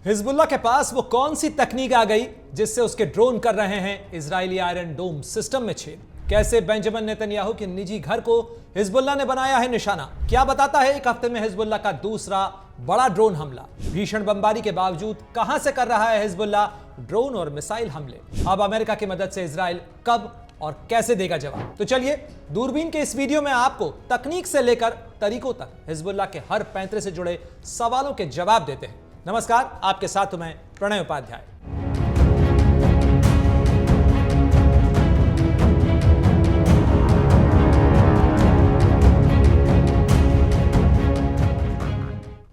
Hezbollah के पास वो कौन सी तकनीक आ गई जिससे उसके ड्रोन कर रहे हैं इजरायली आयरन डोम सिस्टम में छेद। कैसे बेंजामिन नेतन्याहू के निजी घर को हिजबुल्लाह ने बनाया है निशाना। क्या बताता है एक हफ्ते में हिजबुल्लाह का दूसरा बड़ा ड्रोन हमला। भीषण बमबारी के बावजूद कहां से कर रहा है हिजबुल्लाह ड्रोन और मिसाइल हमले। अब अमेरिका की मदद से इजराइल कब और कैसे देगा जवाब। तो चलिए दूरबीन के इस वीडियो में आपको तकनीक से लेकर तरीकों तक हिजबुल्लाह के हर पैंतरे से जुड़े सवालों के जवाब देते हैं। नमस्कार, आपके साथ मैं प्रणय उपाध्याय।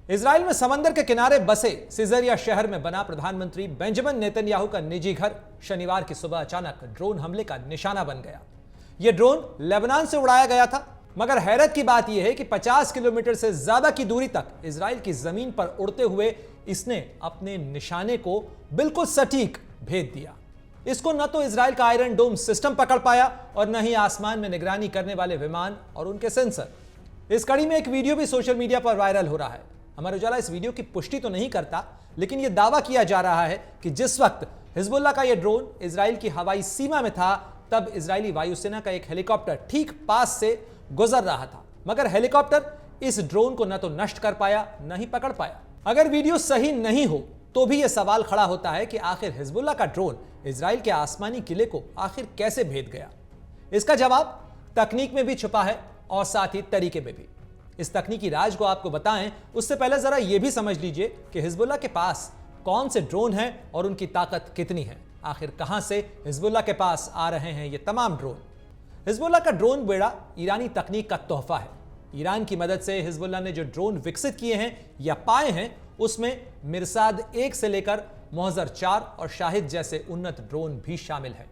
इजराइल में समंदर के किनारे बसे सिजरिया शहर में बना प्रधानमंत्री बेंजामिन नेतन्याहू का निजी घर शनिवार की सुबह अचानक ड्रोन हमले का निशाना बन गया। यह ड्रोन लेबनान से उड़ाया गया था, मगर हैरत की बात यह है कि 50 किलोमीटर से ज्यादा की दूरी तक इजराइल की जमीन पर उड़ते हुए इसने अपने निशाने को बिल्कुल सटीक भेद दिया। इसको न तो इजराइल का आयरन डोम सिस्टम पकड़ पाया और न ही आसमान में निगरानी करने वाले विमान और उनके सेंसर। इस कड़ी में एक वीडियो भी सोशल मीडिया पर वायरल हो रहा है। अमर उजाला इस वीडियो की पुष्टि तो नहीं करता, लेकिन यह दावा किया जा रहा है कि जिस वक्त हिजबुल्लाह का यह ड्रोन इजराइल की हवाई सीमा में था, तब इजरायली वायुसेना का एक हेलीकॉप्टर ठीक पास से गुजर रहा था, मगर हेलीकॉप्टर इस ड्रोन को न तो नष्ट कर पाया न ही पकड़ पाया। अगर वीडियो सही नहीं हो तो भी यह सवाल खड़ा होता है कि आखिर हिजबुल्लाह का ड्रोन इजराइल के आसमानी किले को आखिर कैसे भेद गया। इसका जवाब तकनीक में भी छुपा है और साथ ही तरीके में भी। इस तकनीकी राज को आपको बताएं उससे पहले जरा यह भी समझ लीजिए कि हिजबुल्लाह के पास कौन से ड्रोन हैं और उनकी ताकत कितनी है। आखिर कहां से हिजबुल्लाह के पास आ रहे हैं ये तमाम ड्रोन। हिजबुल्लाह का ड्रोन बेड़ा ईरानी तकनीक का तोहफा है। ईरान की मदद से हिजबुल्लाह ने जो ड्रोन विकसित किए हैं या पाए हैं, उसमें मिरसाद 1 से लेकर मोहजर 4 और शाहिद जैसे उन्नत ड्रोन भी शामिल है।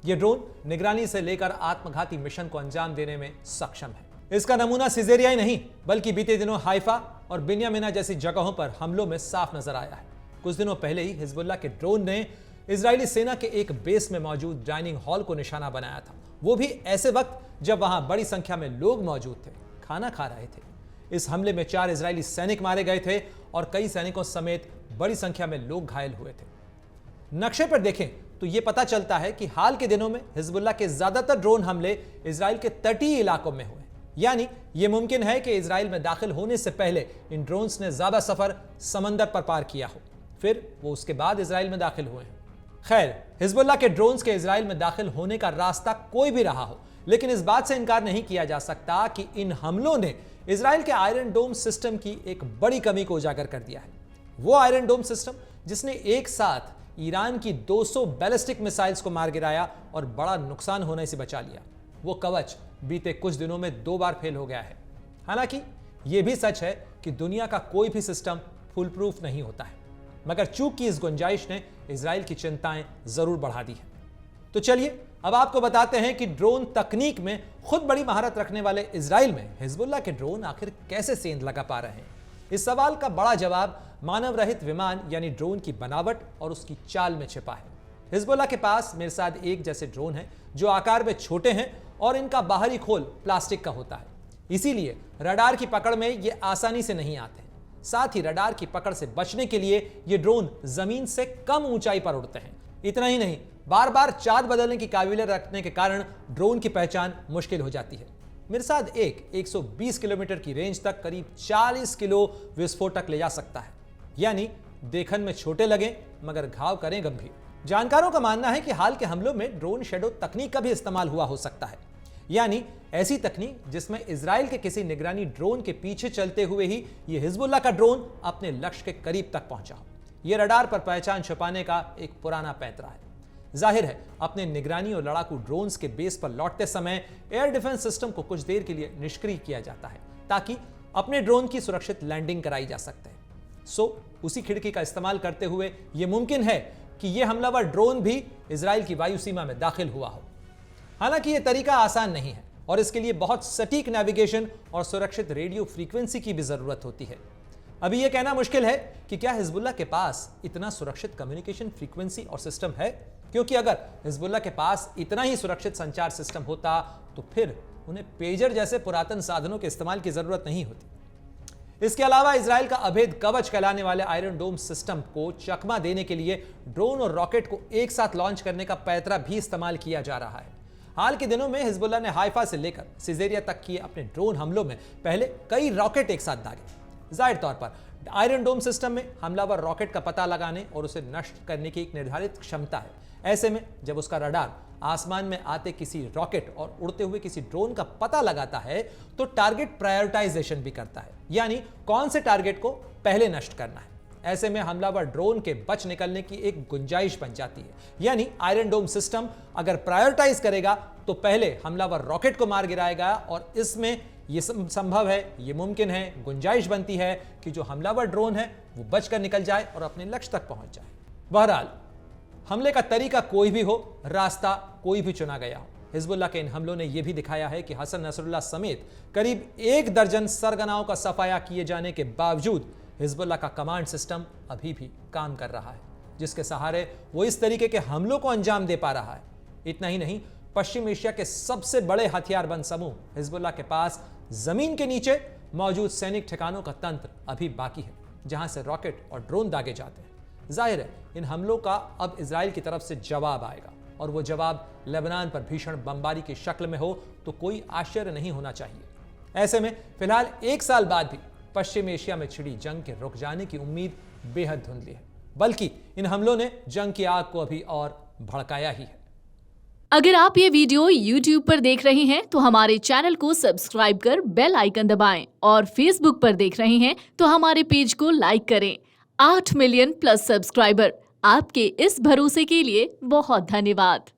यह ड्रोन निगरानी से लेकर आत्मघाती मिशन को अंजाम देने में सक्षम है। इसका नमूना सिजेरिया ही नहीं, बल्कि बीते दिनों हाइफा और बिन्यामिना जैसी जगहों पर हमलों में साफ नजर आया है। कुछ दिनों पहले ही हिजबुल्लाह के ड्रोन ने इजरायली सेना के एक बेस में मौजूद डाइनिंग हॉल को निशाना बनाया था, वो भी ऐसे वक्त जब वहां बड़ी संख्या में लोग मौजूद थे, खाना खा रहे थे। इस हमले में 4 इजरायली सैनिक मारे गए थे और कई सैनिकों समेत बड़ी संख्या में लोग घायल हुए थे। नक्शे पर देखें तो यह पता चलता है कि हाल के दिनों में हिजबुल्लाह के ज्यादातर ड्रोन हमले इजराइल के तटीय इलाकों में हुए। यानी यह मुमकिन है कि इजराइल में दाखिल होने से पहले इन ड्रोन्स ने ज्यादा सफर समंदर पर पार किया हो, फिर वो उसके बाद इजराइल में दाखिल हुए हैं। खैर, हिजबुल्लाह के ड्रोन्स के इजराइल में दाखिल होने का रास्ता कोई भी रहा हो, लेकिन इस बात से इनकार नहीं किया जा सकता कि इन हमलों ने इजराइल के आयरन डोम सिस्टम की एक बड़ी कमी को उजागर कर दिया है। वो आयरन डोम सिस्टम जिसने एक साथ ईरान की 200 बैलिस्टिक मिसाइल्स को मार गिराया और बड़ा नुकसान होने से बचा लिया, वो कवच बीते कुछ दिनों में 2 बार फेल हो गया है। हालांकि यह भी सच है कि दुनिया का कोई भी सिस्टम फुल प्रूफ नहीं होता है, मगर चूक की इस गुंजाइश ने इजराइल की चिंताएं जरूर बढ़ा दी है। तो चलिए अब आपको बताते हैं कि ड्रोन तकनीक में खुद बड़ी महारत रखने वाले इजराइल में हिजबुल्लाह के ड्रोन आखिर कैसे सेंध लगा पा रहे हैं। इस सवाल का बड़ा जवाब मानव रहित विमान यानी ड्रोन की बनावट और उसकी चाल में छिपा है। हिजबुल्लाह के पास मिरसाद 1 जैसे ड्रोन हैं जो आकार में छोटे हैं और इनका बाहरी खोल प्लास्टिक का होता है, इसीलिए रडार की पकड़ में ये आसानी से नहीं आते। साथ ही रडार की पकड़ से बचने के लिए ये ड्रोन जमीन से कम ऊंचाई पर उड़ते हैं। इतना ही नहीं, बार बार चाल बदलने की काबिलियत रखने के कारण ड्रोन की पहचान मुश्किल हो जाती है। मिरसाद 1 120 किलोमीटर की रेंज तक करीब 40 किलो विस्फोटक ले जा सकता है, यानी देखन में छोटे लगे मगर घाव करें गंभीर। जानकारों का मानना है कि हाल के हमलों में ड्रोन शैडो तकनीक का भी इस्तेमाल हुआ हो सकता है, यानी ऐसी तकनीक जिसमें इजराइल के किसी निगरानी ड्रोन के पीछे चलते हुए ही यह हिजबुल्लाह का ड्रोन अपने लक्ष्य के करीब तक पहुंचा हो। यह रडार पर पहचान छुपाने का एक पुराना पैंतरा है। जाहिर है, अपने निगरानी और लड़ाकू ड्रोन्स के बेस पर लौटते समय एयर डिफेंस सिस्टम को कुछ देर के लिए निष्क्रिय किया जाता है ताकि अपने ड्रोन की सुरक्षित लैंडिंग कराई जा सकते हैं। उसी खिड़की का इस्तेमाल करते हुए यह मुमकिन है कि यह हमलावर ड्रोन भी इजराइल की वायु सीमा में दाखिल हुआ हो। हालांकि यह तरीका आसान नहीं है और इसके लिए बहुत सटीक नेविगेशन और सुरक्षित रेडियो फ्रीक्वेंसी की भी जरूरत होती है। अभी यह कहना मुश्किल है कि क्या हिजबुल्लाह के पास इतना सुरक्षित कम्युनिकेशन फ्रीक्वेंसी और सिस्टम है, क्योंकि अगर हिजबुल्लाह के पास इतना ही सुरक्षित संचार सिस्टम होता तो फिर उन्हें पेजर जैसे पुरातन साधनों के इस्तेमाल की जरूरत नहीं होती। इसके अलावा इजराइल का अभेद कवच कहलाने वाले आयरन डोम सिस्टम को चकमा देने के लिए ड्रोन और रॉकेट को एक साथ लॉन्च करने का पैतरा भी इस्तेमाल किया जा रहा है। हाल के दिनों में हिजबुल्लाह ने हाइफा से लेकर सिजेरिया तक किए अपने ड्रोन हमलों में पहले कई रॉकेट एक साथ दागे। जाहिर तौर पर आयरन डोम सिस्टम में हमलावर रॉकेट का पता लगाने और उसे नष्ट करने की एक निर्धारित क्षमता है। ऐसे में जब उसका रडार आसमान में आते किसी रॉकेट और उड़ते हुए किसी ड्रोन का पता लगाता है तो टारगेट प्रायोरिटाइजेशन भी करता है, यानी कौन से टारगेट को पहले नष्ट करना है। ऐसे में हमलावर ड्रोन के बच निकलने की एक गुंजाइश बन जाती है, यानी आयरन डोम सिस्टम अगर प्रायोरिटाइज करेगा तो पहले हमलावर रॉकेट को मार गिराएगा और इसमें यह संभव है, यह मुमकिन है, गुंजाइश बनती है कि जो हमलावर ड्रोन है वो बचकर निकल जाए और अपने लक्ष्य तक पहुंच जाए। बहरहाल हमले का तरीका कोई भी हो, रास्ता कोई भी चुना गया हो, हिजबुल्लाह के इन हमलों ने यह भी दिखाया है कि हसन नसरुल्लाह समेत करीब 1 दर्जन सरगनाओं का सफाया किए जाने के बावजूद हिजबुल्लाह का कमांड सिस्टम अभी भी काम कर रहा है, जिसके सहारे वो इस तरीके के हमलों को अंजाम दे पा रहा है। इतना ही नहीं, पश्चिम एशिया के सबसे बड़े हथियारबंद समूह हिजबुल्लाह के पास जमीन के नीचे मौजूद सैनिक ठिकानों का तंत्र अभी बाकी है, जहां से रॉकेट और ड्रोन दागे जाते हैं। जाहिर है इन हमलों का अब इजराइल की तरफ से जवाब आएगा और वो जवाब लेबनान पर भीषण बमबारी की शक्ल में हो तो कोई आश्चर्य नहीं होना चाहिए। ऐसे में फिलहाल 1 साल बाद भी पश्चिम एशिया में छिड़ी जंग के रुक जाने की उम्मीद बेहद धुंधली है, बल्कि इन हमलों ने जंग की आग को अभी और भड़काया ही है। अगर आप ये वीडियो YouTube पर देख रहे हैं तो हमारे चैनल को सब्सक्राइब कर बेल आइकन दबाएं और Facebook पर देख रहे हैं तो हमारे पेज को लाइक करें। 8 मिलियन प्लस सब्सक्राइबर, आपके इस भरोसे के लिए बहुत धन्यवाद।